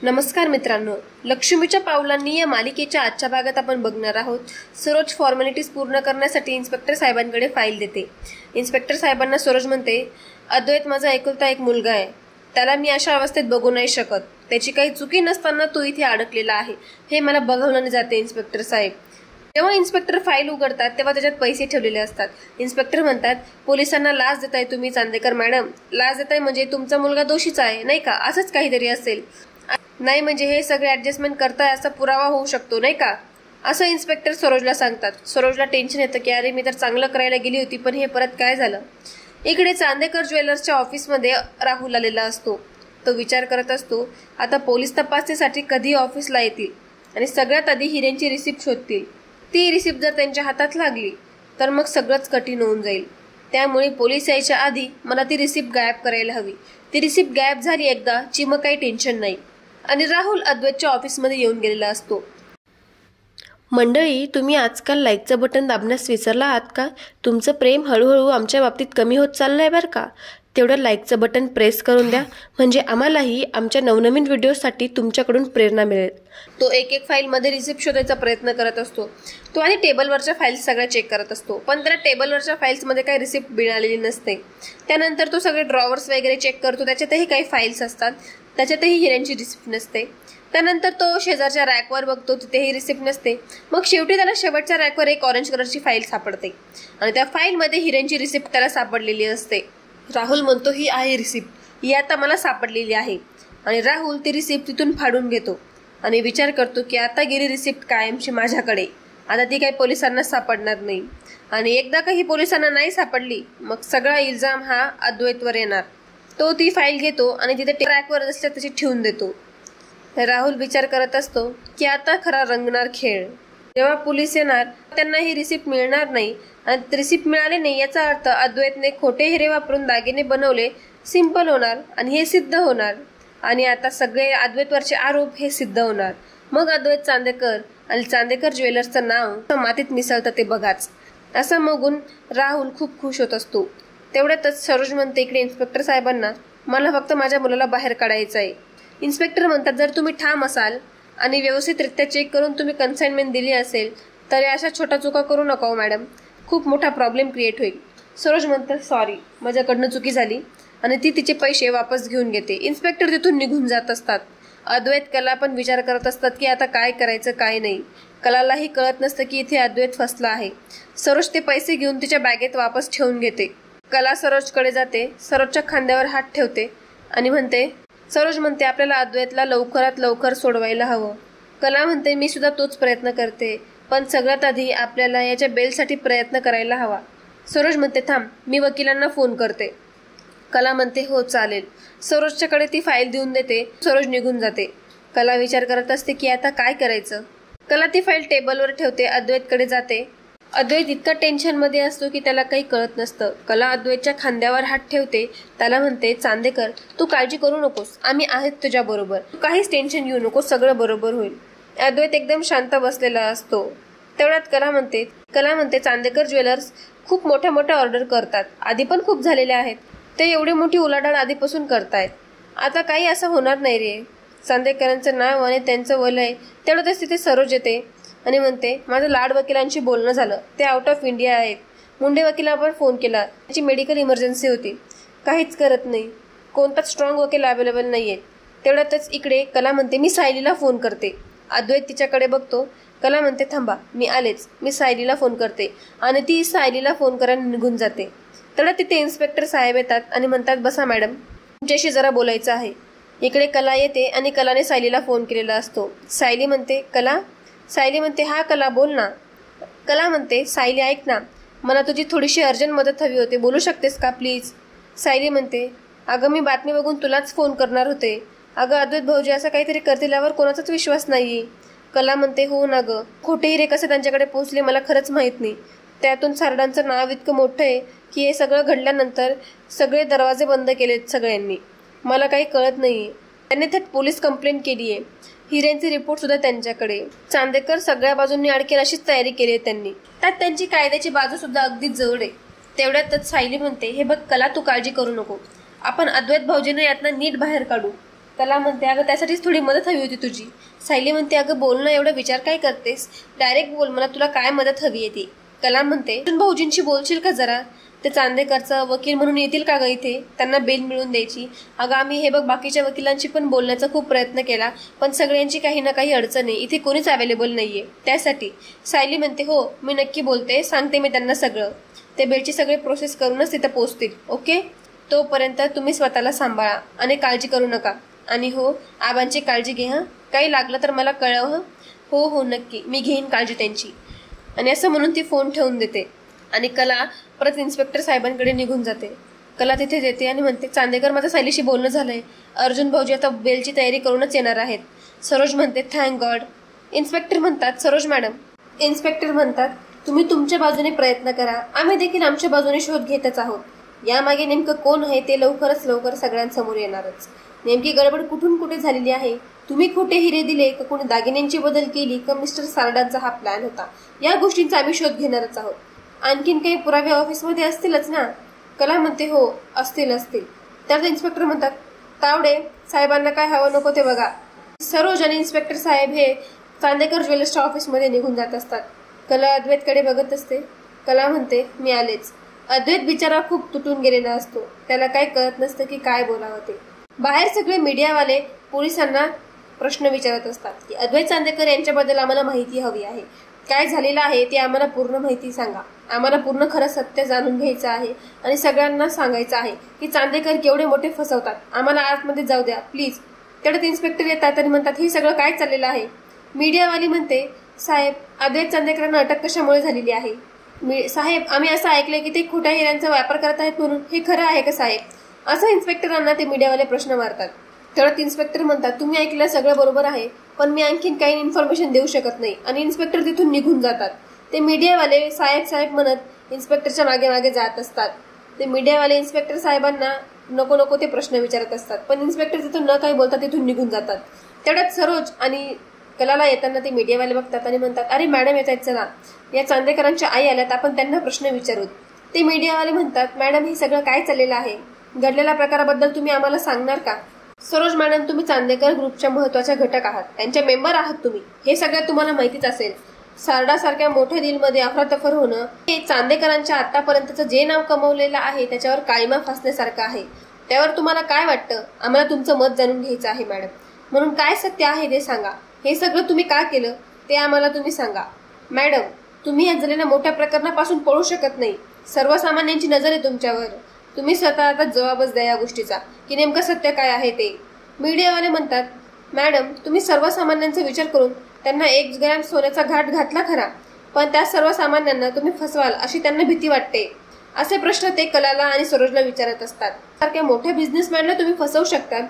नमस्कार मित्रांनो, लक्ष्मीच्या पावलांनी या मालिकेच्या आजच्या भागात आपण बघणार आहोत. सरोज फॉर्मॅलिटीज पूर्ण करण्यासाठी इन्स्पेक्टर साहेबांकडे फाईल देते. इन्स्पेक्टर साहेबांना सरोज म्हणते, अद्वैत माझा एकुलता एक मुलगा आहे. त्याला मी अशा अवस्थेत बघू नाही शकत. त्याची काही चुकी नसताना तो इथे अडकलेला आहे हे मला बघवल्याने जाते इन्स्पेक्टर साहेब. जेव्हा इन्स्पेक्टर फाईल उघडतात तेव्हा त्याच्यात पैसे ठेवलेले असतात. इन्स्पेक्टर म्हणतात, पोलिसांना लाच देताय तुम्ही चांदेकर मॅडम. लाच देताय म्हणजे तुमचा मुलगा दोषीच आहे नाही का, असंच काहीतरी असेल. नाही म्हणजे हे सगळे ऍडजस्टमेंट करताय असा पुरावा होऊ शकतो नाही का, असं इन्स्पेक्टर सरोजला सांगतात. सरोजला टेन्शन येतं की अरे मी तर चांगलं करायला गेली होती पण हे परत काय झालं. इकडे चांदेकर ज्वेलर्सच्या ऑफिसमध्ये राहुल आलेला असतो. तो विचार करत असतो, आता पोलीस तपासणीसाठी कधी ऑफिसला येतील आणि सगळ्यात आधी हिरेंची रिसिप्ट शोधतील. ती रिसिप्ट जर त्यांच्या हातात लागली तर मग सगळंच कठीण होऊन जाईल. त्यामुळे पोलीस यायच्या आधी मला ती रिसिप्ट गायब करायला हवी. ती रिसिप्ट गायब झाली एकदा की मग काही टेन्शन नाही. आणि राहुल अद्वैतच्या ऑफिसमध्ये येऊन गेलेला असतो. मंडळी, तुम्ही आजकाल लाईकचं बटन दाबण्यास विसरला आहात का? तुमचं प्रेम हळूहळू आमच्या बाबतीत कमी होत चाललंय बरं का. तेवढं लाईकचं बटन प्रेस करून द्या, म्हणजे आम्हालाही आमच्या नवनवीन व्हिडिओसाठी तुमच्याकडून प्रेरणा मिळेल. तो एक फाईलमध्ये रिसिप्ट शोधायचा प्रयत्न करत असतो. तो आधी टेबलवरच्या फाईल्स सगळ्या चेक करत असतो, पण त्याला टेबलवरच्या फाईल्समध्ये काही रिसिप्ट मिळालेली नसते. त्यानंतर तो सगळे ड्रॉवर्स वगैरे चेक करतो, त्याच्यातही काही फाईल्स असतात, त्याच्यातही हिऱ्यांची रिसिप्ट नसते. त्यानंतर तो शेजारच्या रॅकवर बघतो, तिथेही रिसिप्ट नसते. मग शेवटी त्याला शेवटच्या रॅकवर एक ऑरेंज कलरची फाईल सापडते आणि त्या फाईलमध्ये हिऱ्यांची रिसिप्ट त्याला सापडलेली असते. राहुल म्हणतो, ही आहे रिसिप्ट, ही आता मला सापडलेली आहे. आणि राहुल ती रिसिप्ट तिथून फाडून घेतो आणि विचार करतो की आता गेली रिसिप्ट कायमची माझ्याकडे, आता ती काही पोलिसांना सापडणार नाही. आणि एकदा काही पोलिसांना नाही सापडली मग सगळा इल्जाम हा अद्वैतवर येणार. तो ती फाईल घेतो आणि तिथे ट्रॅकवर असल्या तशी ठेवून देतो. राहुल विचार करत असतो की आता खरा रंगणार खेळ. जेव्हा पोलीस येणार त्यांना ही रिसिप्ट मिळणार नाही आणि रिसिप्ट मिळाली नाही याचा अर्थ अद्वैतने खोटे हिरे वापरून दागिने बनवले सिंपल होणार आणि हे सिद्ध होणार. आणि आता सगळे अद्वैतवरचे आरोप हे सिद्ध होणार. मग अद्वैत चांदेकर आणि चांदेकर ज्वेलर्सचं नाव मातीत मिसळतं ते बघाच. असं बघून राहुल खूप खुश होत असतो. तेवढ्यातच सरोज म्हणते इकडे इन्स्पेक्टर साहेबांना, मला फक्त माझ्या मुलाला बाहेर काढायचं आहे. इन्स्पेक्टर म्हणतात, जर तुम्ही ठाम असाल आणि व्यवस्थितरित्या चेक करून तुम्ही कन्साइनमेंट दिली असेल तर अशा छोट्या चुका करू नका हो मॅडम, खूप मोठा प्रॉब्लेम क्रिएट होईल. सरोज म्हणतात, सॉरी माझ्याकडनं चुकी झाली आणि ती तिचे पैसे वापस घेऊन घेते. इन्स्पेक्टर तिथून निघून जात असतात. अद्वैत कला पण विचार करत असतात की आता काय करायचं काय नाही. कलालाही कळत नसतं की इथे अद्वैत फसला आहे. सरोज ते पैसे घेऊन तिच्या बॅगेत वापस ठेवून घेते. कला सरोजकडे जाते, सरोजच्या खांद्यावर हात ठेवते आणि म्हणते, सरोज म्हणते आपल्याला अद्वैतला लवकरात लवकर सोडवायला हवं. कला म्हणते मी सुद्धा तोच प्रयत्न करते, पण सगळ्यात आधी आपल्याला याच्या बेलसाठी प्रयत्न करायला हवा. सरोज म्हणते थांब, मी वकिलांना फोन करते. कला म्हणते हो चालेल. सरोजच्याकडे ती फाईल देऊन देते. सरोज निघून जाते. कला विचार करत असते की आता काय करायचं. कला ती फाईल टेबलवर ठेवते, अद्वैतकडे जाते. अद्वैत इतका टेन्शनमध्ये असतो की त्याला काही कळत नसतं. कला अद्वैतच्या खांद्यावर हात ठेवते. त्याला म्हणते, चांदेकर तू काळजी करू नकोस, आम्ही आहेत तुझ्या बरोबर, तू काहीच टेन्शन घेऊ नकोस, सगळं बरोबर होईल. अद्वैत एकदम शांत बसलेला असतो. तेवढ्यात कला म्हणते चांदेकर ज्वेलर्स खूप मोठ्या मोठ्या ऑर्डर करतात, आधी पण खूप झालेल्या आहेत. ते एवढी मोठी उलाढाल आधीपासून करतायत, आता काही असं होणार नाही रे. चांदेकरांचं नाव आणि त्यांचं वलय. तेवढ्यातच तिथे सरोज येते आणि म्हणते, माझं लाड वकिलांशी बोलणं झालं, ते आउट ऑफ इंडिया आहेत. मुंडे वकिलांवर फोन केला, त्याची मेडिकल इमर्जन्सी होती, काहीच करत नाही, कोणताच स्ट्रॉंग वकील अवेलेबल नाहीये. तेवढ्यातच इकडे कला म्हणते, मी सायलीला फोन करते. अद्वैत तिच्याकडे बघतो. कला म्हणते थांबा, मी आलेच, मी सायलीला फोन करते. आणि ती सायलीला फोन करायला निघून जाते. तेवढ्यात तिथे इन्स्पेक्टर साहेब येतात आणि म्हणतात, बसा मॅडम, तुमच्याशी जरा बोलायचं आहे. इकडे कला येते आणि कलाने सायलीला फोन केलेला असतो. सायली म्हणते, कला. सायली म्हणते, हा कला बोल ना. कला म्हणते, सायली ऐक ना, मला तुझी थोडीशी अर्जंट मदत हवी होती, बोलू शकतेस का प्लीज. सायली म्हणते, अगं मी बातमी बघून तुलाच फोन करणार होते. अगं अद्वैत भाऊजी असं काहीतरी करतील्यावर कोणाचाच विश्वास नाही. कला म्हणते, हो ना गं, खोटे हिरे कसे त्यांच्याकडे पोहोचले मला खरंच माहीत नाही. त्यातून सारडांचं नाव इतकं मोठं आहे की हे सगळं घडल्यानंतर सगळे दरवाजे बंद केलेत सगळ्यांनी, मला काही कळत नाही. त्यांनी थेट पोलीस कंप्लेंट केली आहे. हिऱ्यांचे रिपोर्ट सुद्धा त्यांच्याकडे. चांदेकर सगळ्या बाजूंनी अडकेल अशीच तयारी केली आहे त्यांनी. त्यात त्यांची कायद्याची बाजू सुद्धा अगदी जवळ आहे. तेवढ्यातच सायली म्हणते, हे बघ कला, तू काळजी करू नको, आपण अद्वैत भाऊजींना यातनं नीट बाहेर काढू. कला म्हणते अगं त्यासाठीच थोडी मदत हवी होती तुझी. सायली म्हणते अगं बोल ना, एवढा विचार काय करतेस, डायरेक्ट बोल, मला तुला काय मदत हवी आहे ती. कला म्हणते अर्जुन भाऊजींशी बोलशील का जरा, ते चांदेकरचा वकील म्हणून येतील का ग इथे, त्यांना बेल मिळवून द्यायची. अगं आम्ही हे बघ बाकीच्या वकिलांशी पण बोलण्याचा खूप प्रयत्न केला, पण सगळ्यांची काही ना काही अडचण आहे, इथे कोणीच अवेलेबल नाहीये त्यासाठी. सायली म्हणते हो मी नक्की बोलते, सांगते मी त्यांना सगळं, ते बेलची सगळी प्रोसेस करूनच तिथे पोहोचतील. ओके, तोपर्यंत तुम्ही स्वतःला सांभाळा आणि काळजी करू नका. आणि हो आबांची काळजी घे हं, काही लागलं तर मला कळव हं. हो हो नक्की, मी घेईन काळजी त्यांची. आणि असं म्हणून ती फोन ठेवून देते आणि कला परत इन्स्पेक्टर साहेबांकडे निघून जाते. कला तिथे देते आणि म्हणते चांदेकर माझं सायलीशी बोलणं झालंय, अर्जुन भाऊजी आता बेलची तयारी करूनच येणार आहेत. सरोज म्हणते थँक गॉड. इन्स्पेक्टर म्हणतात सरोज मॅडम. इन्स्पेक्टर म्हणतात तुम्ही तुमच्या बाजूने प्रयत्न करा, आम्ही देखील आमच्या बाजूने शोध घेतच आहोत. यामागे नेमकं कोण आहे ते लवकरच लवकर सगळ्यांसमोर येणारच. नेमकी गडबड कुठून कुठे झालेली आहे, तुम्ही खोटे हिरे दिले का कोणी दागिन्यांची बदल केली का मिस्टर सारडांचा हा प्लॅन होता, या गोष्टींचा आम्ही शोध घेणारच आहोत. आणखीन काही पुरावे ऑफिसमध्ये असतीलच ना. कला म्हणते हो असतील. त्यात इन्स्पेक्टर म्हणतात तावडे साहेबांना काय हवं नको ते बघा. सरोज आणि इन्स्पेक्टर साहेब हे चांदेकर ज्वेलर्सच्या ऑफिसमध्ये निघून जात असतात. कला अद्वैतकडे बघत असते. कला म्हणते मी आलेच. अद्वैत बिचारा खूप तुटून गेलेला असतो, त्याला काय कळत नसतं की काय बोलावं ते. बाहेर सगळे मीडियावाले पोलिसांना प्रश्न विचारत असतात की अद्वैत चांदेकर यांच्याबद्दल आम्हाला माहिती हवी आहे, काय झालेलं आहे ते आम्हाला पूर्ण माहिती सांगा, आम्हाला पूर्ण खरं सत्य जाणून घ्यायचं आहे आणि सगळ्यांना सांगायचं आहे की चांदेकर केवढे मोठे फसवतात, आम्हाला आतमध्ये जाऊ द्या प्लीज. तेवढ्यात इन्स्पेक्टर येतात आणि म्हणतात हे सगळं काय चाललेलं आहे. मीडियावाली म्हणते साहेब अद्वैत चांदेकरांना अटक कशामुळे झालेली आहे. साहेब आम्ही असं ऐकलंय की ते खोट्या हिऱ्यांचा व्यापार करत आहेत म्हणून, हे खरं आहे का साहेब, असं इन्स्पेक्टरांना ते मीडियावाले प्रश्न मारतात. तेवढ्यात इन्स्पेक्टर म्हणतात तुम्ही ऐकलं सगळं बरोबर आहे, पण मी आणखीन काही इन्फॉर्मेशन देऊ शकत नाही. आणि इन्स्पेक्टर तिथून निघून जातात. ते मीडियावाले साहेब म्हणत इन्स्पेक्टरच्या मागे मागे जात असतात. ते मीडियावाले इन्स्पेक्टर साहेबांना नको नको ते प्रश्न विचारत असतात, पण इन्स्पेक्टर तिथून न काही बोलता तिथून निघून जातात. तेवढ्यात सरोज आणि कलाला येताना ते मीडियावाले बघतात आणि म्हणतात अरे मॅडम येत आहेत, चला या चांदेकरांच्या आई आल्यात, आपण त्यांना प्रश्न विचारूत. ते मीडियावाले म्हणतात मॅडम हे सगळं काय चाललेलं आहे, घडलेल्या प्रकाराबद्दल तुम्ही आम्हाला सांगणार का. सरोज मॅडम तुम्ही चांदेकर ग्रुपच्या महत्वाच्या घटक आहात, त्यांच्या मेंबर आहात तुम्ही, हे सगळं तुम्हाला माहितीच असेल. सारडासारख्या मोठ्या डीलमध्ये अफरातफर होणं हे चांदेकरांच्या आतापर्यंतचं जे नाव कमवलेलं आहे त्याच्यावर काळीमा फासण्यासारखं आहे. त्यावर तुम्हाला काय वाटतं, आम्हाला तुमचं मत जाणून घ्यायचं आहे मॅडम. म्हणून काय सत्य आहे ते सांगा, हे सगळं तुम्ही का केलं ते आम्हाला तुम्ही सांगा. मॅडम तुम्ही या झालेल्या मोठ्या प्रकरणापासून पळू शकत नाही, सर्वसामान्यांची नजर आहे तुमच्यावर, तुम्ही स्वतः आता जबाबच द्या या गोष्टीचा की नेमकं सत्य काय आहे ते. मीडियावाले म्हणतात मॅडम तुम्ही सर्वसामान्यांचा विचार करून त्यांना 1 ग्रॅम सोन्याचा घाट घातला खरा, पण त्या सर्वसामान्यांना तुम्ही फसवाल अशी त्यांना भीती वाटते. असे प्रश्न ते कलाला आणि सरोजला विचारत असतात. सारख्या मोठ्या बिझनेसमॅनला तुम्ही फसवू शकता,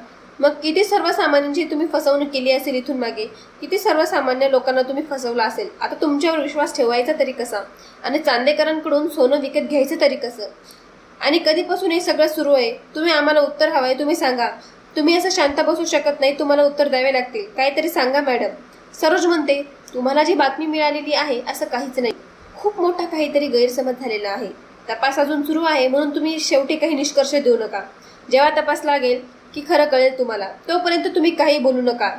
मग किती सर्वसामान्यांची तुम्ही फसवणूक केली असेल इथून मागे, किती सर्वसामान्य लोकांना तुम्ही फसवलं असेल. आता तुमच्यावर विश्वास ठेवायचा तरी कसा, आणि चांदेकरांकडून सोनं विकत घ्यायचं तरी कसं, आणि कधीपासून हे सगळं सुरू आहे, तुम्ही आम्हाला उत्तर हवंय, तुम्ही सांगा. तुम्ही असं शांत बसू शकत नाही, तुम्हाला उत्तर द्यावे लागतील, काहीतरी सांगा मॅडम. सरोज म्हणते तुम्हाला जी बातमी मिळालेली आहे असं काहीच नाही, खूप मोठा काहीतरी गैरसमज झालेला आहे, तपास अजून सुरू आहे, म्हणून तुम्ही शेवटी काही निष्कर्ष देऊ नका. जेव्हा तपास लागेल की खरं कळेल तुम्हाला, तोपर्यंत तुम्ही काही बोलू नका.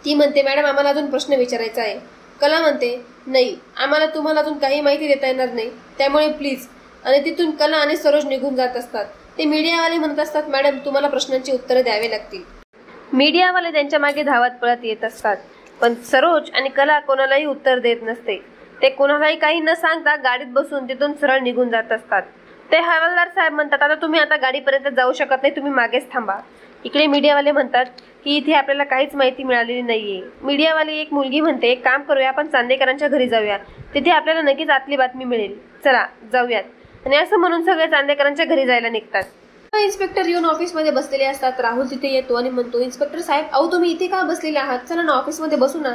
ती म्हणते मॅडम आम्हाला अजून प्रश्न विचारायचा आहे. कला म्हणते नाही आम्हाला तुम्हाला अजून काही माहिती देता येणार नाही, त्यामुळे प्लीज. आणि तिथून कला आणि सरोज निघून जात असतात. ते मीडियावाले म्हणत असतात मॅडम तुम्हाला प्रश्नांची उत्तरं द्यावी लागतील. मीडियावाले त्यांच्या मागे धावत पळत येत असतात, पण सरोज आणि कला कोणालाही उत्तर देत नसते. ते कोणालाही काही न सांगता गाडीत बसून तिथून सरळ निघून जात असतात. ते हवालदार साहेब म्हणतात आता तुम्ही आता गाडीपर्यंत जाऊ शकत नाही, तुम्ही मागेच थांबा. इकडे मीडियावाले म्हणतात की इथे आपल्याला काहीच माहिती मिळालेली नाहीये. मीडियावाली एक मुलगी म्हणते एक काम करूया, आपण चांदेकरांच्या घरी जाऊया, तिथे आपल्याला नक्कीच आतली बातमी मिळेल, चला जाऊयात. आणि असं म्हणून सगळे चांदेकरांच्या घरी जायला निघतात. इन्स्पेक्टर येऊन ऑफिसमध्ये बसलेले असतात. राहुल तिथे येतो आणि म्हणतो इन्स्पेक्टर साहेब अहो तुम्ही इथे का बसलेले आहात, चला ना ऑफिसमध्ये बसू ना.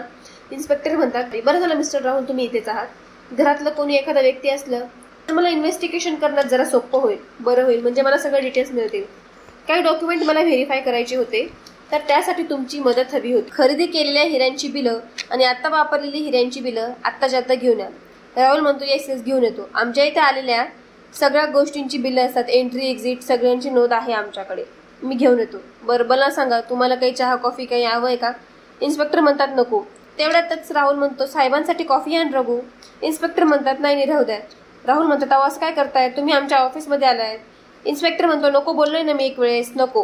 इन्स्पेक्टर म्हणतात बरं झालं मिस्टर राहुल तुम्ही इथेच आहात, घरातलं कोणी एखादा व्यक्ती असलं तर मला इन्व्हेस्टिगेशन करण्यात जरा सोपं होईल, बरं होईल, म्हणजे मला सगळे डिटेल्स मिळतील. काही डॉक्युमेंट मला व्हेरीफाय करायचे होते, तर त्यासाठी तुमची मदत हवी होती. खरेदी केलेल्या हिऱ्यांची बिलं आणि आता वापरलेली हिऱ्यांची बिलं आत्ताच्या आता घेऊन या. राहुल म्हणतो येस घेऊन येतो. आमच्या इथे आलेल्या सगळ्या गोष्टींची बिलं असतात, एंट्री एक्झिट सगळ्यांची नोंद आहे आमच्याकडे. मी घेऊन येतो. बरं मला सांगा, तुम्हाला काही चहा कॉफी काही हवं आहे का? इन्स्पेक्टर म्हणतात नको. तेवढ्यातच राहुल म्हणतो, साहेबांसाठी कॉफी आण रघु. इन्स्पेक्टर म्हणतात नाही नाही राहू द्या. राहुल म्हणतात, अहो असं काय करताय, तुम्ही आमच्या ऑफिसमध्ये आलाय. इन्स्पेक्टर म्हणतो, नको बोललोय ना मी एक वेळेस, नको.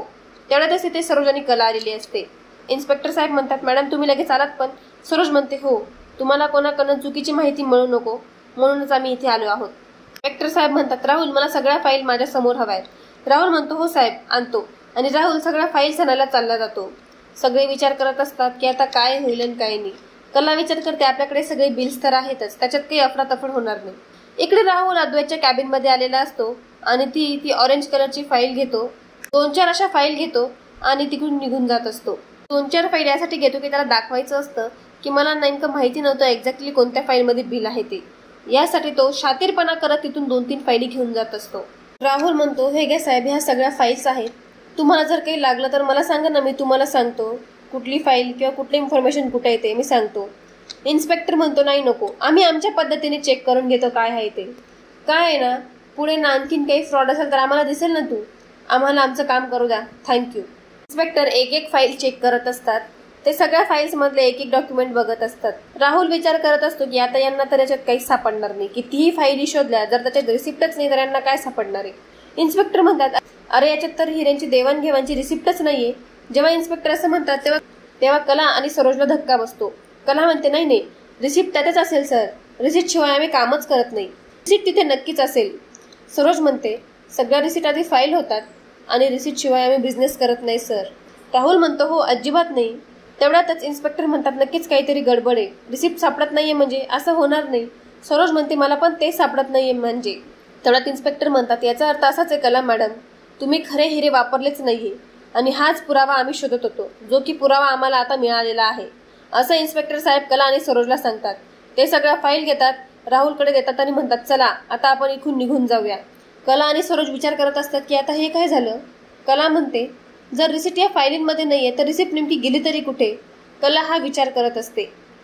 तेवढ्यातच तिथे सरोज आणि कला आलेली असते. इन्स्पेक्टर साहेब म्हणतात, मॅडम तुम्ही लगेच आलात पण? सरोज म्हणते, हो, तुम्हाला कोणाकडनं चुकीची माहिती मिळू नको म्हणूनच आम्ही इथे आलो आहोत. इन्स्पेक्टर साहेब म्हणतात, राहुल मला सगळ्या फाईल माझ्या समोर हव्यात. राहुल म्हणतो, हो साहेब आणतो. आणि राहुल सगळ्या फाईल्स आणायला चालला जातो. सगळे विचार करत असतात की आता काय होईल आणि काय नाही. कला विचार करते, आपल्याकडे सगळे बिल्स तर आहेतच, त्याच्यात काही अफरातफर होणार नाही. इकडे राहुल अद्वैतच्या कॅबिन मध्ये आलेला असतो आणि ती ऑरेंज कलरची फाईल घेतो. 2-4 अशा फाईल घेतो आणि तिकडून निघून जात असतो. 2-4 फाईल यासाठी घेतो की त्याला दाखवायचं असतं की मला नेमकं माहिती नव्हतं एक्झॅक्टली कोणत्या फाईलमध्ये बिल आहे ते. यासाठी तो शातीरपणा करत तिथून 2-3 फाईली घेऊन जात असतो. राहुल म्हणतो, हे घ्या साहेब, ह्या सगळ्या फाईल्स आहेत, तुम्हाला जर काही लागलं तर मला सांगा ना, मी तुम्हाला सांगतो कुठली फाईल किंवा कुठली इन्फॉर्मेशन कुठे येते, मी सांगतो. इन्स्पेक्टर म्हणतो, नाही नको, आम्ही आमच्या पद्धतीने चेक करून घेतो काय आहे ते. काय आहे ना, पुढे ना आणखीन काही फ्रॉड असेल तर आम्हाला दिसेल ना, तू आम्हाला आमचं काम करू द्या, थँक्यू. इन्स्पेक्टर एक फाईल चेक करत असतात. ते सगळ्या फाईल्स मधले एक डॉक्युमेंट बघत असतात. राहुल विचार करत असतो की आता यांना तर याच्यात काहीच सापडणार नाही. कितीही फाईली शोधल्या, जर त्याच्यात रिसिप्टच नाही तर यांना काय सापडणार आहे. इन्स्पेक्टर म्हणतात, अरे याच्यात तर हिऱ्यांची देवाणघेवाणची रिसिप्टच नाहीये. जेव्हा इन्स्पेक्टर असं म्हणतात तेव्हा कला आणि सरोजला धक्का बसतो. कला म्हणते, नाही नाही, रिसिप्ट त्यातच असेल सर, रिसिप्ट शिवाय आम्ही कामच करत नाही, रिसिप्ट तिथे नक्कीच असेल. सरोज म्हणते, सगळ्या रिसिप्ट आधी फाईल होतात आणि रिसिप्ट शिवाय आम्ही बिझनेस करत नाही सर. राहुल म्हणतो, हो अजिबात नाही. तेवढ्यातच इन्स्पेक्टर म्हणतात, नक्कीच काहीतरी गडबड आहे, रिसिप्ट सापडत नाहीये म्हणजे असं होणार नाही. सरोज म्हणते, मला पण ते सापडत नाहीये म्हणजे. तेवढ्यात इन्स्पेक्टर म्हणतात, याचा अर्थ असाच आहे कला मॅडम, तुम्ही खरे हिरे वापरलेच नाहीये आणि हाच पुरावा आम्ही शोधत होतो, जो की पुरावा आम्हाला आता मिळालेला आहे, असं इन्स्पेक्टर साहेब कला आणि सरोजला सांगतात. ते सगळ्या फाईल घेतात, राहुलकडे देतात आणि म्हणतात, चला आता आपण इथून निघून जाऊया. कला आणि सरोज विचार करत असतात की आता हे काय झालं. कला म्हणते, जर रिसिप्ट या फाईलींमध्ये नाहीये तर रिसिप्ट नेमकी गेली तरी कुठे. कला हा विचार करत असते,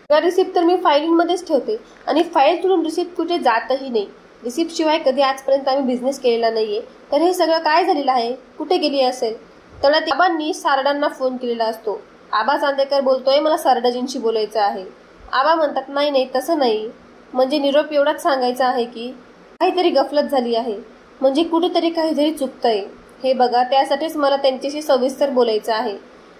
रिसिप्ट तर मी फाईलींमध्येच ठेवते आणि फाईल तुडून रिसिप्ट कुठे जातही नाही. रिसिप्ट शिवाय कधी आजपर्यंत आम्ही बिझनेस केलेला नाहीये, तर हे सगळं काय झालेलं आहे, कुठे गेली असेल. तेवढ्यात आबांनी सारडांना फोन केलेला असतो. आबा चांदेकर बोलतोय, मला सारडाजींशी बोलायचं आहे. आबा म्हणतात, नाही नाही तसं नाही, म्हणजे निरोप एवढाच सांगायचा आहे की काहीतरी गफलत झाली आहे, म्हणजे कुठेतरी काहीतरी चुकतंय, हे बघा, त्यासाठीच मला त्यांच्याशी सविस्तर बोलायचं आहे.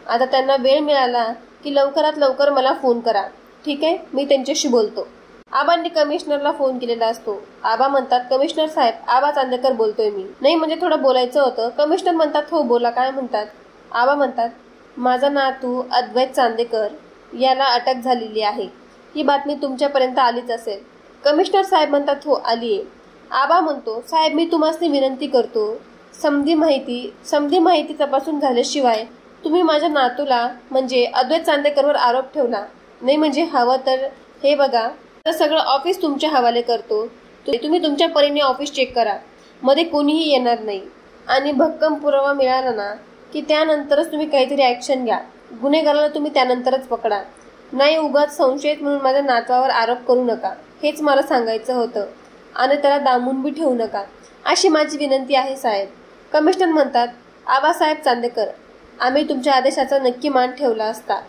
आता त्यांना वेळ मिळाला की लवकरात लवकर मला फोन करा, ठीक आहे, मी त्यांच्याशी बोलतो. आबांनी कमिशनरला फोन केलेला असतो. आबा म्हणतात, कमिशनर साहेब, आबा चांदेकर बोलतोय मी. नाही म्हणजे थोडं बोलायचं होतं. कमिशनर म्हणतात, हो बोला, काय म्हणतात. आबा म्हणतात, माझा नातू अद्वैत चांदेकर याला अटक झालेली आहे, ही बातमी तुमच्यापर्यंत आलीच असेल. कमिशनर साहेब म्हणतात, हो आलीये. आबा म्हणतो, साहेब मी तुम्हाला विनंती करतो, समधी माहिती तपासून झाल्याशिवाय तुम्ही माझ्या नातूला म्हणजे अद्वैत चांदेकरवर आरोप ठेवला नाही. म्हणजे हवं तर हे बघा, सगळं ऑफिस तुमच्या हवाले करतो, तुम्ही तुमच्या परीने ऑफिस चेक करा, मध्ये कोणीही येणार नाही आणि भक्कम पुरावा मिळाला ना की त्यानंतरच तुम्ही काहीतरी ऍक्शन घ्या. गुन्हेगाराला तुम्ही त्यानंतरच पकडा, नाही उगाच संशयित म्हणून माझ्या नातवावर आरोप करू नका, हेच मला सांगायचं होतं आणि त्याला दामून बी ठेवू नका, अशी माझी विनंती आहे साहेब. कमिशनर म्हणतात, आबासाहेब चांदेकर, आम्ही तुमच्या आदेशाचा नक्की मान ठेवला असता,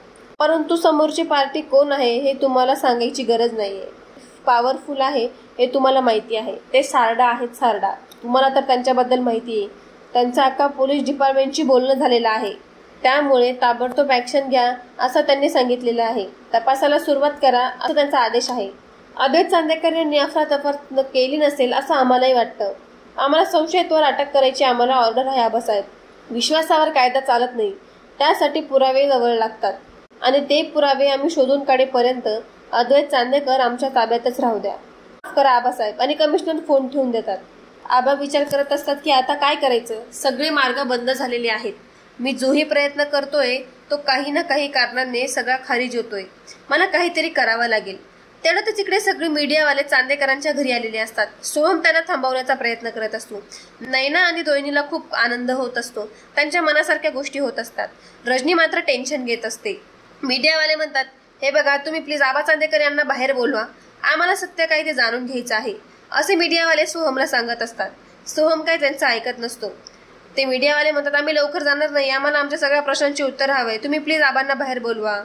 परंतु समोरची पार्टी कोण आहे हे तुम्हाला सांगायची गरज नाहीये. पॉवरफुल आहे हे तुम्हाला माहिती आहे, ते सारडा आहेत. सारडा तुम्हाला तर त्यांच्याबद्दल माहिती आहे, त्यांचं अख्खा पोलीस डिपार्टमेंटशी बोलणं झालेलं आहे, त्यामुळे ताबडतोब ऍक्शन घ्या असं त्यांनी सांगितलेलं आहे. तपासाला सुरुवात करा असं त्यांचा आदेश आहे. अद्वैत चांदेकर यांनी अफरातफर केली नसेल असं आम्हालाही वाटतं. आम्हाला संशयितवर अटक करायची आम्हाला ऑर्डर आहे आबासाहेब. विश्वासावर कायदा चालत नाही, त्यासाठी पुरावे जवळ लागतात आणि ते पुरावे आम्ही शोधून काढेपर्यंत अद्वैत चांदेकर आमच्या ताब्यातच राहू द्या. माफ करा आबासाहेब. आणि कमिशनर फोन ठेवून देतात. आबा विचार करत असतात की आता काय करायचं, सगळे मार्ग बंद झालेले आहेत, मी जोही प्रयत्न करतोय तो काही ना काही कारणाने सगळा खारिज होतोय, मला काहीतरी करावं लागेल. तेवढ्यातच इकडे सगळे मीडियावाले चांदेकरांच्या घरी आलेले असतात. सोहम त्यांना थांबवण्याचा प्रयत्न करत असतो. नैना आणि दोयनीला खूप आनंद होत असतो, त्यांच्या मनासारख्या गोष्टी होत असतात. रजनी मात्र टेन्शन घेत असते. मीडियावाले म्हणतात, हे बघा तुम्ही प्लीज आबा चांदेकर यांना बाहेर बोलवा, आम्हाला सत्य काय ते जाणून घ्यायचं आहे, असे मीडियावाले सोहमला सांगत असतात. सोहम काय त्यांचं ऐकत नसतो. ते मीडियावाले म्हणतात आम्ही लवकर जाणार नाही, आम्हाला आमच्या सगळ्या प्रश्नांची उत्तर हवंय, तुम्ही प्लीज आबांना बाहेर बोलवा.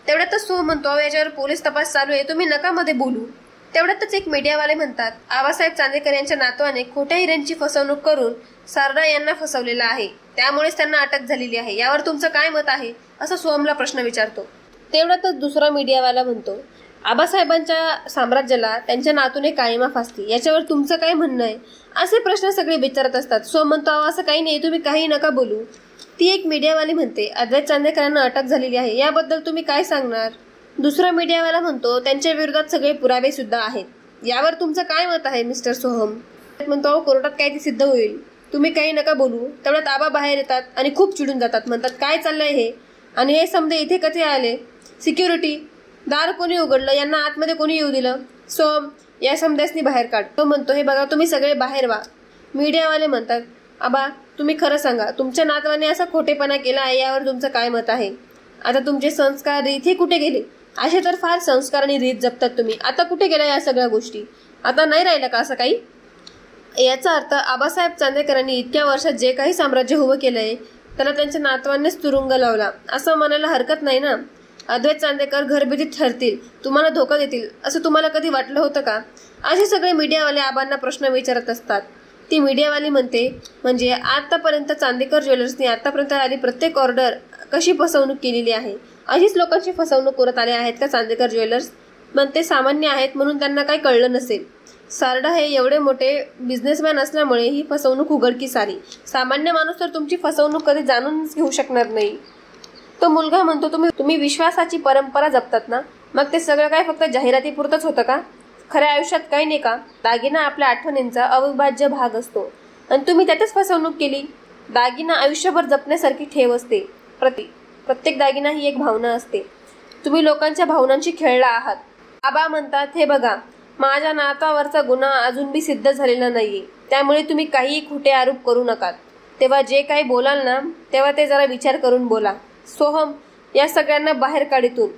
तेवढ्यातच सोहम म्हणतो याच्यावर पोलीस तपास चालू आहे, तुम्ही नका मध्ये बोलू. तेवढ्यातच एक मीडियावाले म्हणतात आबासाहेब चांदेकर यांच्या नातवाने खोट्या हिऱ्यांची फसवणूक करून सारडा यांना फसवलेलं आहे, त्यामुळेच त्यांना अटक झालेली आहे, यावर तुमचं काय मत आहे, असं सोहमला प्रश्न विचारतो. तेवढ्यातच दुसरा मीडियावाला म्हणतो आबासाहेबांच्या साम्राज्याला त्यांच्या नातूने काळिमा फासली, याच्यावर तुमचं काय म्हणणं आहे, असे प्रश्न सगळे विचारत असतात. सोहम म्हणतो असं काही नाही, तुम्ही काही नका बोलू. ती एक मीडियावाली म्हणते अद्वैत चांदेकरांना अटक झालेली आहे, याबद्दल तुम्ही काय सांगणार. दुसरा मीडियावाला म्हणतो त्यांच्या विरोधात सगळे पुरावे सुद्धा आहेत, यावर तुमचं काय मत आहे मिस्टर सोहम. म्हणतो कोर्टात काय ते सिद्ध होईल, तुम्ही काही नका बोलू. तेवढ्यात आबा बाहेर येतात आणि खूप चिडून जातात. म्हणतात काय चाललंय हे, आणि हे समजे इथे कसे आले, सिक्युरिटी, दार कोणी उघडलं, यांना आतमध्ये कोणी येऊ दिलं. सोहम या समध्यासनी बाहेर काढ. तो म्हणतो हे बघा तुम्ही सगळे बाहेर व्हा. मीडियावाले म्हणतात आबा तुम्ही खरं सांगा, तुमच्या नातवाने असा खोटेपणा केला आहे, यावर तुमचं काय मत आहे. आता तुमचे संस्कार रीत हे कुठे गेले, असे तर फार संस्कार आणि रीत जपतात तुम्ही, आता कुठे गेल्या या सगळ्या गोष्टी, आता नाही राहिलं का असं काही. याचा अर्थ आबासाहेब चांदेकरांनी इतक्या वर्षात जे काही साम्राज्य उभं केलंय त्याला त्यांच्या नातवांनीच तुरुंग लावला असं म्हणायला हरकत नाही ना. अद्वैत चांदेकर घरभेटीत ठरतील, तुम्हाला धोका देतील, असं तुम्हाला कधी वाटलं होतं का. असे सगळे मीडियावाले आबांना प्रश्न विचारत असतात. ती मीडियावाली म्हणते म्हणजे आतापर्यंत चांदेकर ज्वेलर्सनी आतापर्यंत आली प्रत्येक ऑर्डर कशी फसवणूक केलेली आहे, अशीच लोकांची फसवणूक करत आले आहेत का चांदेकर ज्वेलर्स. म्हणते सामान्य आहेत म्हणून त्यांना काही कळलं नसेल. सारडा हे एवढे मोठे बिझनेसमॅन असल्यामुळे ही फसवणूक उघडकीस आली, सामान्य माणूस तर तुमची फसवणूक कधी जाणूनच घेऊ शकणार नाही. तो मुलगा म्हणतो तुम्ही विश्वासाची परंपरा जपतात ना, मग ते सगळं काय फक्त जाहिरातीपुरतच होतं का, खऱ्या आयुष्यात काही नाही का. दागिना आपल्या आठवणींचा अविभाज्य भाग असतो आणि तुम्ही त्यातच फसवणूक केली. दागिना आयुष्यभर जपण्यासारखी ठेव असते, प्रत्येक दागिना ही एक भावना असते, तुम्ही लोकांच्या भावनांशी खेळला आहात. आबा म्हणतात हे बघा माझ्या नातावरचा गुन्हा अजून बी सिद्ध झालेला नाहीये, त्यामुळे तुम्ही काहीही खोटे आरोप करू नका. तेव्हा जे काही बोलाल ना तेव्हा ते जरा विचार करून बोला. सोहम या सगळ्यांना बाहेर काढीतून.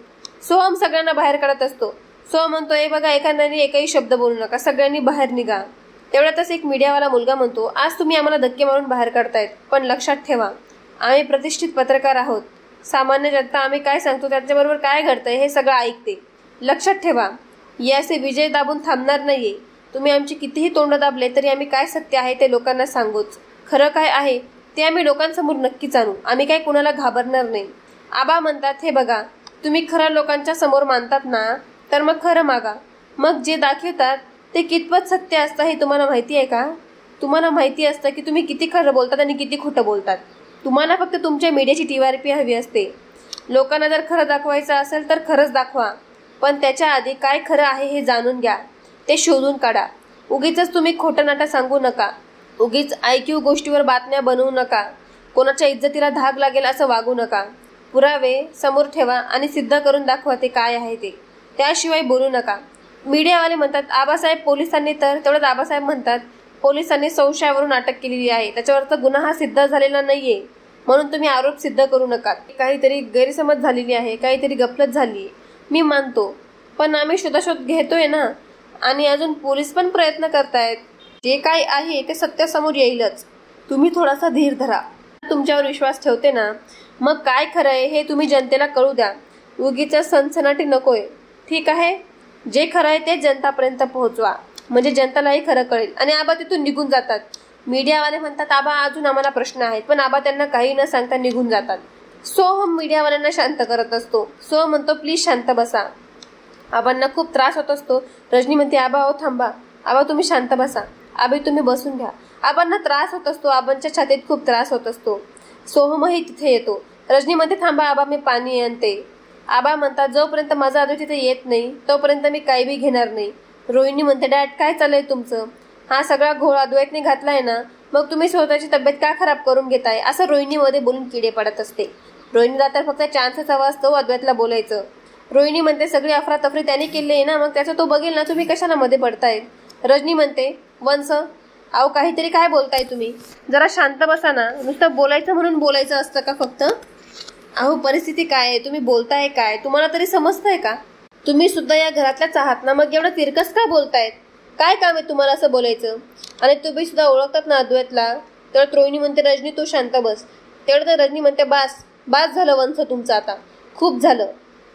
सोहम सगळ्यांना बाहेर काढत असतो. सोहम म्हणतो हे बघा एखाद्याने एकही शब्द बोलू नका, सगळ्यांनी बाहेर निघा. तेवढ्यातच एक मीडियावाला मुलगा म्हणतो आज तुम्ही आम्हाला धक्के मारून बाहेर काढतायत, पण लक्षात ठेवा आम्ही प्रतिष्ठित पत्रकार आहोत, सामान्य जनता आम्ही काय सांगतो त्याच्याबरोबर काय घडतंय हे सगळं ऐकते. लक्षात ठेवा याचे विजय दाबून थांबणार नाहीये, तुम्ही आमची कितीही तोंड दाबले तरी आम्ही काय सत्य आहे ते लोकांना सांगूच, खरं काय आहे ते आम्ही लोकांसमोर नक्कीच आणू, आम्ही काय कुणाला घाबरणार नाही. आबा म्हणतात हे बघा तुम्ही खरं लोकांच्या समोर मानतात ना तर मग खरं मागा, मग जे दाखवतात ते कितपत सत्य असतं हे तुम्हाला माहिती आहे का. तुम्हाला माहिती असतं की तुम्ही किती खरं बोलतात आणि किती खोटं बोलतात. तुम्हाला फक्त तुमच्या मीडियाची TRP हवी असते. लोकांना जर खरं दाखवायचं असेल तर खरंच दाखवा, पण त्याच्या आधी काय खरं आहे हे जाणून घ्या, ते शोधून काढा. उगीच तुम्ही खोटं नाटं सांगू नका, उगीच IQ गोष्टीवर बातम्या बनवू नका, कोणाच्या इज्जतीला धाग लागेल असं वागू नका. पुरावे समोर ठेवा आणि सिद्ध करून दाखवा ते काय आहे ते, त्याशिवाय बोलू नका. मीडियावाले म्हणतात आबासाहेब पोलिसांनी, तर तेवढ्यात आबासाहेब म्हणतात पोलिसांनी संशयावरून अटक केलेली आहे, त्याच्यावरचा गुन्हा हा सिद्ध झालेला नाहीये, म्हणून तुम्ही आरोप सिद्ध करू नका. काहीतरी गैरसमज झालेली आहे, काहीतरी गफलत झाली मी मानतो, पण आम्ही शोधाशोध घेतोय ना आणि अजून पोलीस पण प्रयत्न करतायत, जे काय आहे ते सत्य समोर येईलच. तुम्ही थोडासा धीर धरा, तुमच्यावर विश्वास ठेवते ना, मग काय खरं आहे हे तुम्ही जनतेला कळू द्या, उगीच सनसनाटी नकोय. ठीक आहे, जे खरं आहे ते जनतापर्यंत पोहोचवा, म्हणजे जनतालाही खरं कळेल. आणि आबा तिथून निघून जातात. मीडियावाले म्हणतात आबा अजून आम्हाला प्रश्न आहेत, पण आबा त्यांना काही न सांगता निघून जातात. सोहम मीडियावाल्यांना शांत करत असतो. सोहम म्हणतो प्लीज शांत बसा, आबांना खूप त्रास होत असतो. रजनी म्हणते आबा हो थांबा, आबा तुम्ही शांत बसा, आबा तुम्ही बसून घ्या. आबांना त्रास होत असतो, आबांच्या छातीत खूप त्रास होत असतो. सोहमही तिथे येतो. रजनी म्हणते थांबा आबा मी पाणी आणते. आबा म्हणतात जोपर्यंत माझा आदू तिथे येत नाही तोपर्यंत मी काही बी घेणार नाही. रोहिणी म्हणते डॅड काय चाललंय तुमचं, हा सगळा घोळ अद्वैतने घातलाय ना, मग तुम्ही स्वतःची तब्येत का खराब करून घेताय, असं रोहिणीमध्ये बोलून किडे पडत असते. रोहिणीला तर फक्त चान्सच हवा असतो अद्वैतला बोलायचं. रोहिणी म्हणते सगळी अफरातफरी त्याने केली आहे ना, मग त्याचं तो बघेल ना, तुम्ही कशाला मध्ये पडताय. रजनी म्हणते वंश अहो काहीतरी काय बोलताय तुम्ही, जरा शांत बसा ना, नुसतं बोलायचं म्हणून बोलायचं असतं का फक्त. अहो परिस्थिती काय आहे, तुम्ही बोलताय काय, तुम्हाला तरी समजतंय का, तुम्ही सुद्धा या घरातल्याच आहात ना, मग एवढं तिरकस का बोलतायत, काय काम आहे तुम्हाला असं बोलायचं. आणि तुम्ही सुद्धा ओळखतात ना अद्वैतला, तेवढ्यात रोहिणी म्हणते, रजनी तू शांत बस. तेवढ्यात रजनी म्हणते, बास झालं वंश तुमचं, आता खूप झालं,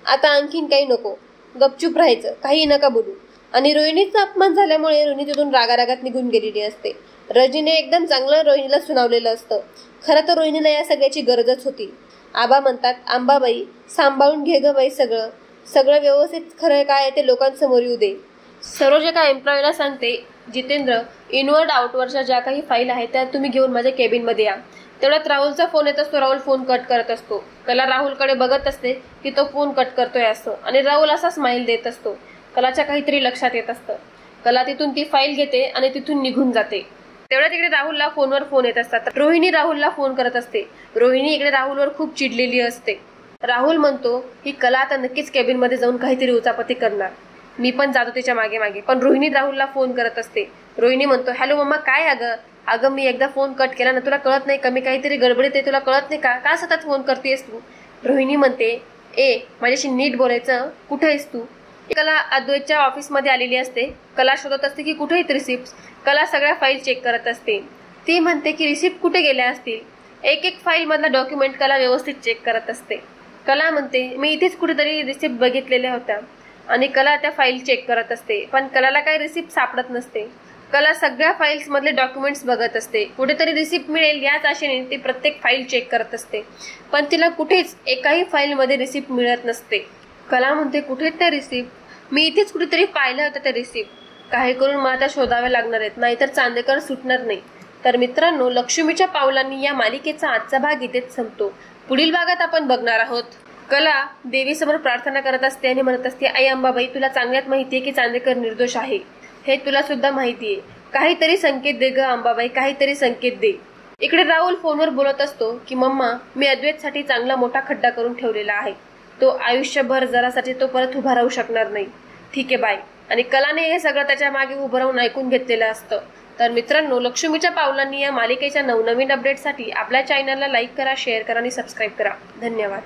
आता आणखीन काही नको, गपचूप राहायचं, काही नका बोलू. आणि रोहिणीचा अपमान झाल्यामुळे रोहिणी तिथून रागारागात निघून गेलेली असते. रजनीने एकदम चांगलं रोहिणीला सुनावलेलं असतं. खरं तर रोहिणीला या सगळ्याची गरजच होती. आबा म्हणतात, आंबाबाई सांभाळून घे ग बाई, सगळं व्यवस्थित खरं काय ते लोकांसमोर येऊ दे. सरोज एका एम्प्लॉईला सांगते, जितेंद्र, इनवर्ड आउटवर्डच्या ज्या काही फाईल आहेत त्या तुम्ही घेऊन माझ्या केबिनमध्ये या. तेवढ्यात राहुलचा फोन येत असतो. राहुल फोन कट करत असतो. कला राहुलकडे बघत असते की तो फोन कट करतोय असं, आणि राहुल असा स्माइल देत असतो. कलाच्या काहीतरी लक्षात येत असतं. कला तिथून ती फाईल घेते आणि तिथून निघून जाते. तेवढ्या तिकडे राहुलला फोनवर फोन येत असतात. रोहिणी राहुलला फोन करत असते. रोहिणी इकडे राहुलवर खूप चिडलेली असते. राहुल म्हणतो की कला आता नक्कीच केबिनमध्ये जाऊन काहीतरी उचापती करणार, मी पण जातो तिच्या मागे मागे. पण रोहिणी राहुलला फोन करत असते. रोहिणी म्हणतो, हॅलो मम्मा, काय अगं मी एकदा फोन कट केला ना, तुला कळत नाही का मी काहीतरी गडबडीत आहे, तुला कळत नाही का सतत फोन करतेस तू. रोहिणी म्हणते, माझ्याशी नीट बोलायचं, कुठे आहेस तू. कला अद्वैतच्या ऑफिसमध्ये आलेली असते. कला शोधत असते की कुठे आहेत रिसिप्ट. कला सगळ्या फाईल चेक करत असते. ती म्हणते की रिसिप्ट कुठे गेल्या असतील. एक फाईल मधला डॉक्युमेंट कला व्यवस्थित चेक करत असते. कला म्हणते, मी इथेच कुठेतरी रिसिप्ट बघितलेल्या होत्या. आणि कला त्या फाईल चेक करत असते. पण कलाला काही रिसिप्ट सापडत नसते. कला सगळ्या फाईल्स मधले डॉक्युमेंट्स बघत असते. कुठेतरी रिसिप्ट मिळेल याच आशेने ती प्रत्येक फाईल चेक करत असते. पण तिला कुठेच एकाही फाईलमध्ये रिसिप्ट मिळत नसते. कला म्हणते, कुठे त्या रिसिप्ट, मी इथेच कुठेतरी पाहिलं होतं त्या रिसिप्ट. काही करून मला त्या शोधाव्या लागणार आहेत, नाहीतर चांदेकर सुटणार नाही. तर मित्रांनो, लक्ष्मीच्या पावलांनी या मालिकेचा आजचा भाग इथेच संपतो. पुढील भागात आपण बघणार आहोत. कला देवीसमोर प्रार्थना करत असते आणि म्हणत असते, आई अंबाबाई, तुला चांगल्यात माहितीये की चांदेकर निर्दोष आहे, हे तुला सुद्धा माहितीये. काहीतरी संकेत दे ग अंबाबाई, काहीतरी संकेत दे. इकडे राहुल फोनवर बोलत असतो की मम्मा, मी अद्वैतसाठी चांगला मोठा खड्डा करून ठेवलेला आहे. तो आयुष्यभर जरासाठी तो परत उभा राहू शकणार नाही. ठीक आहे, बाय. आणि कलाने हे सगळं त्याच्या मागे उभं राहून ऐकून घेतलेलं असतं. तर मित्रांनो, लक्ष्मीच्या पावलांनी या मालिकेच्या नवनवीन अपडेटसाठी आपल्या चॅनलला लाईक करा, शेअर करा आणि सबस्क्राईब करा. धन्यवाद.